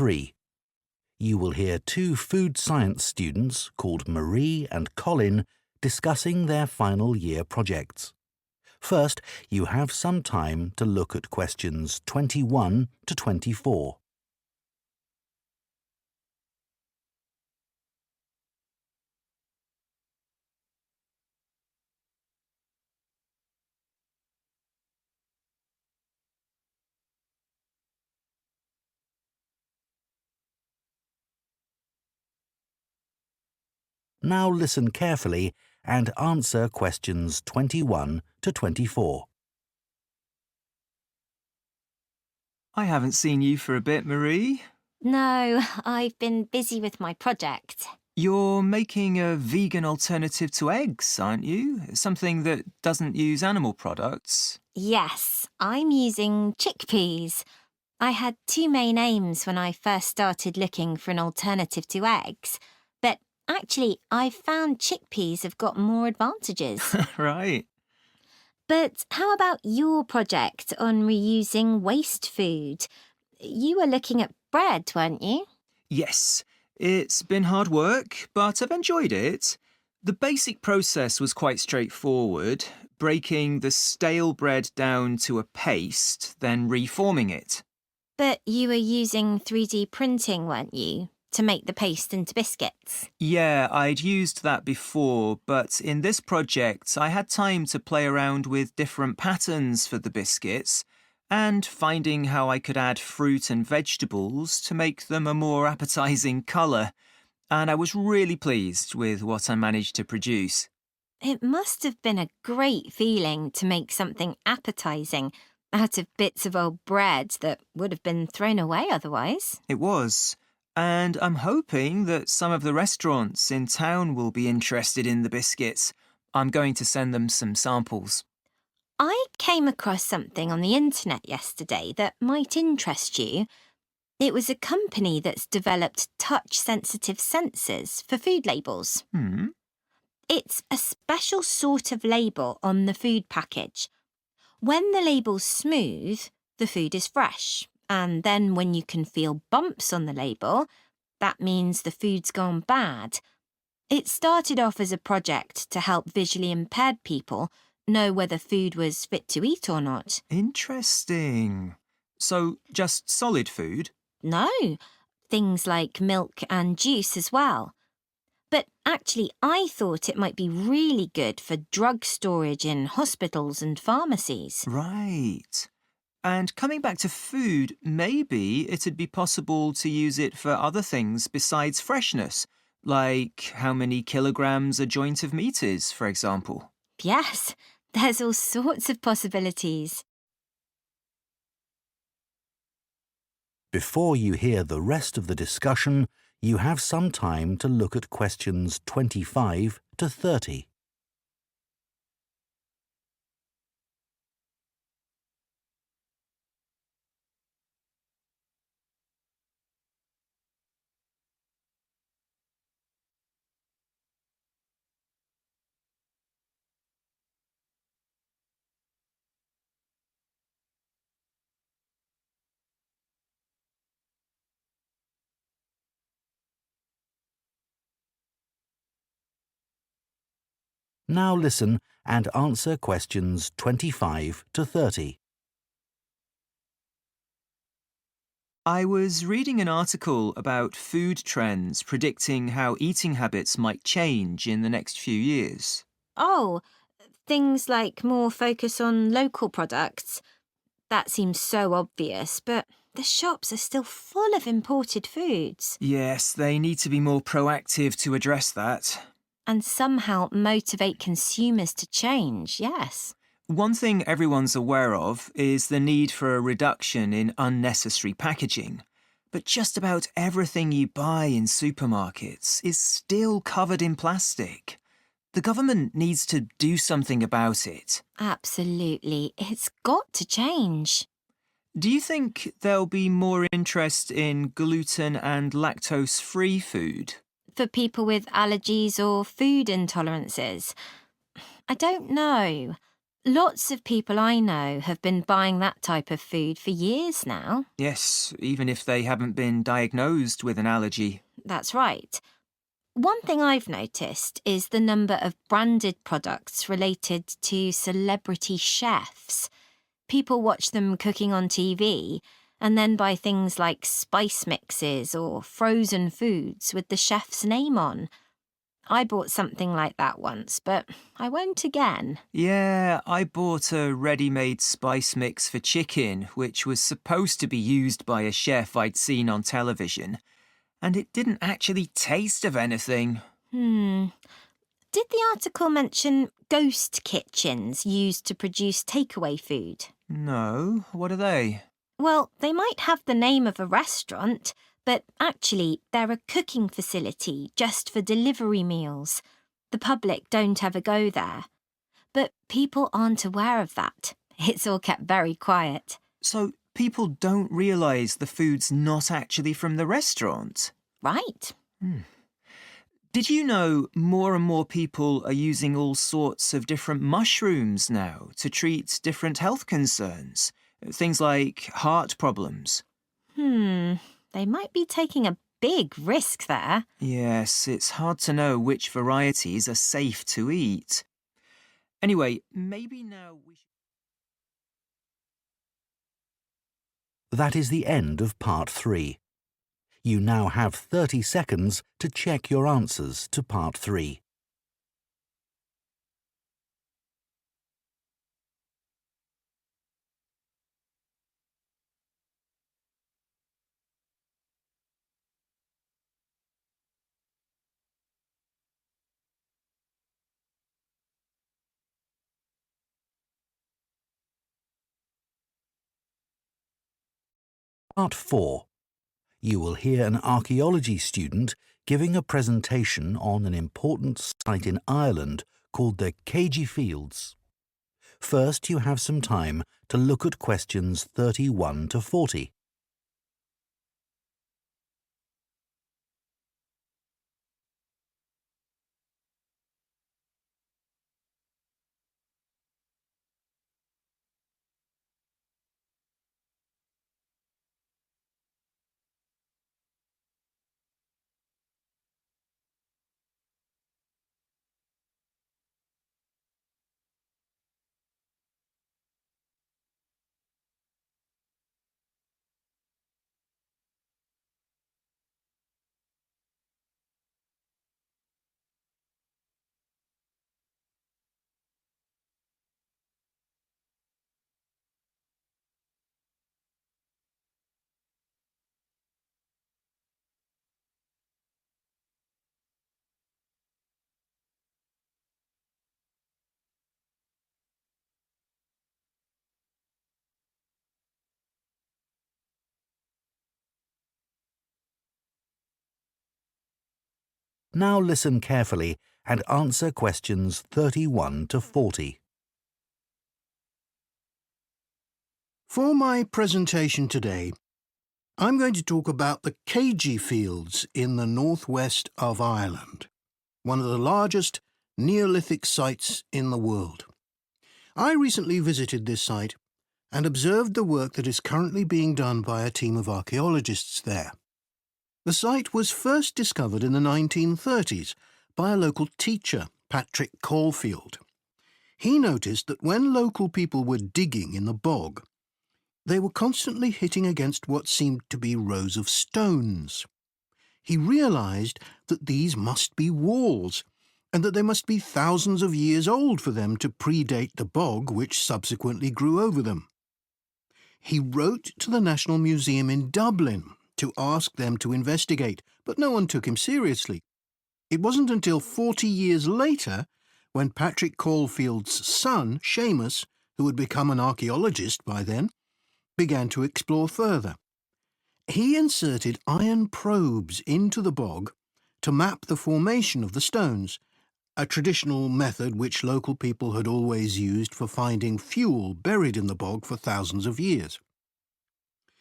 3. You will hear two food science students called Marie and Colin discussing their final year projects. First, you have some time to look at questions 21 to 24. Now listen carefully and answer questions 21 to 24. I haven't seen you for a bit, Marie. No, I've been busy with my project. You're making a vegan alternative to eggs, aren't you? Something that doesn't use animal products. Yes, I'm using chickpeas. I had two main aims when I first started looking for an alternative to eggs, but actually I've found chickpeas have got more advantages. Right. But how about your project on reusing waste food? You were looking at bread, weren't you? Yes, it's been hard work, but I've enjoyed it. The basic process was quite straightforward, breaking the stale bread down to a paste, then reforming it. But you were using 3D printing, weren't you, to make the paste into biscuits? Yeah, I'd used that before, but in this project I had time to play around with different patterns for the biscuits and finding how I could add fruit and vegetables to make them a more appetizing colour, and I was really pleased with what I managed to produce. It must have been a great feeling to make something appetizing out of bits of old bread that would have been thrown away otherwise. It was. And I'm hoping that some of the restaurants in town will be interested in the biscuits. I'm going to send them some samples. I came across something on the internet yesterday that might interest you. It was a company that's developed touch-sensitive sensors for food labels. It's a special sort of label on the food package. When the label's smooth, the food is fresh. And then when you can feel bumps on the label, that means the food's gone bad. It started off as a project to help visually impaired people know whether food was fit to eat or not. Interesting. So, just solid food? No, things like milk and juice as well. But actually, I thought it might be really good for drug storage in hospitals and pharmacies. Right. And coming back to food, maybe it'd be possible to use it for other things besides freshness, like how many kilograms a joint of meat is, for example. Yes, there's all sorts of possibilities. Before you hear the rest of the discussion, you have some time to look at questions 25 to 30. Now listen and answer questions 25 to 30. I was reading an article about food trends predicting how eating habits might change in the next few years. Oh, things like more focus on local products. That seems so obvious, but the shops are still full of imported foods. Yes, they need to be more proactive to address that. And somehow motivate consumers to change, yes. One thing everyone's aware of is the need for a reduction in unnecessary packaging. But just about everything you buy in supermarkets is still covered in plastic. The government needs to do something about it. Absolutely. It's got to change. Do you think there'll be more interest in gluten and lactose-free food? For people with allergies or food intolerances? I don't know. Lots of people I know have been buying that type of food for years now. Yes, even if they haven't been diagnosed with an allergy. That's right. One thing I've noticed is the number of branded products related to celebrity chefs. People watch them cooking on TV and then buy things like spice mixes or frozen foods with the chef's name on. I bought something like that once, but I won't again. Yeah, I bought a ready-made spice mix for chicken, which was supposed to be used by a chef I'd seen on television, and it didn't actually taste of anything. Did the article mention ghost kitchens used to produce takeaway food? No, what are they? Well, they might have the name of a restaurant, but actually they're a cooking facility just for delivery meals. The public don't ever go there. But people aren't aware of that. It's all kept very quiet. So people don't realise the food's not actually from the restaurant? Right. Did you know more and more people are using all sorts of different mushrooms now to treat different health concerns? Things like heart problems. They might be taking a big risk there. Yes, it's hard to know which varieties are safe to eat. Anyway, maybe now we should... That is the end of Part 3. You now have 30 seconds to check your answers to Part 3. Part 4. You will hear an archaeology student giving a presentation on an important site in Ireland called the Cagey Fields. First, you have some time to look at questions 31 to 40. Now listen carefully and answer questions 31 to 40. For my presentation today, I'm going to talk about the Cagey Fields in the northwest of Ireland, one of the largest Neolithic sites in the world. I recently visited this site and observed the work that is currently being done by a team of archaeologists there. The site was first discovered in the 1930s by a local teacher, Patrick Caulfield. He noticed that when local people were digging in the bog, they were constantly hitting against what seemed to be rows of stones. He realised that these must be walls, and that they must be thousands of years old for them to predate the bog which subsequently grew over them. He wrote to the National Museum in Dublin to ask them to investigate, but no one took him seriously. It wasn't until 40 years later, when Patrick Caulfield's son, Seamus, who had become an archaeologist by then, began to explore further. He inserted iron probes into the bog to map the formation of the stones, a traditional method which local people had always used for finding fuel buried in the bog for thousands of years.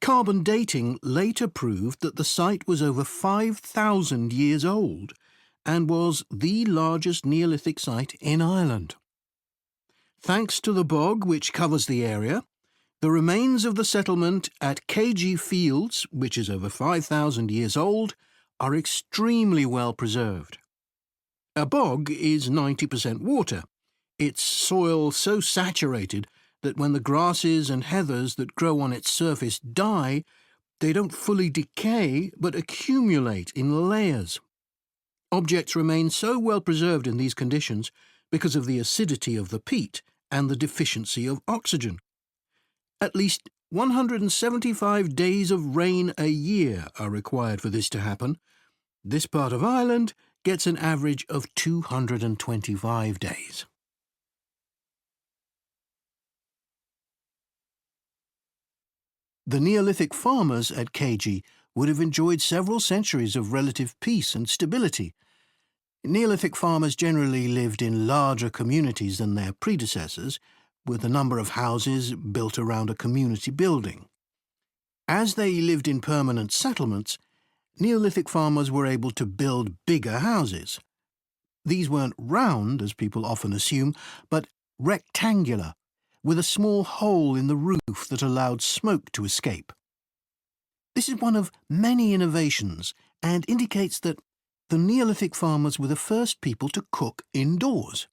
Carbon dating later proved that the site was over 5,000 years old and was the largest Neolithic site in Ireland. Thanks to the bog which covers the area, the remains of the settlement at KG Fields, which is over 5,000 years old, are extremely well preserved. A bog is 90% water, its soil so saturated that when the grasses and heathers that grow on its surface die, they don't fully decay but accumulate in layers. Objects remain so well preserved in these conditions because of the acidity of the peat and the deficiency of oxygen. At least 175 days of rain a year are required for this to happen. This part of Ireland gets an average of 225 days. The Neolithic farmers at KG would have enjoyed several centuries of relative peace and stability. Neolithic farmers generally lived in larger communities than their predecessors, with a number of houses built around a community building. As they lived in permanent settlements, Neolithic farmers were able to build bigger houses. These weren't round, as people often assume, but rectangular, with a small hole in the roof that allowed smoke to escape. This is one of many innovations and indicates that the Neolithic farmers were the first people to cook indoors.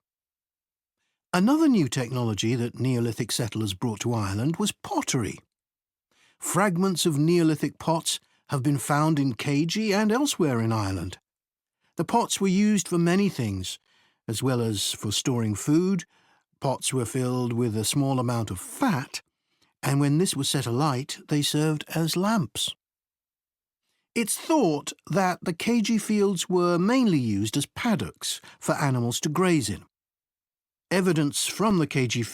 Another new technology that Neolithic settlers brought to Ireland was pottery. Fragments of Neolithic pots have been found in KG and elsewhere in Ireland. The pots were used for many things, as well as for storing food. Pots were filled with a small amount of fat, and when this was set alight, they served as lamps. It's thought that the KG fields were mainly used as paddocks for animals to graze in. Evidence from the KG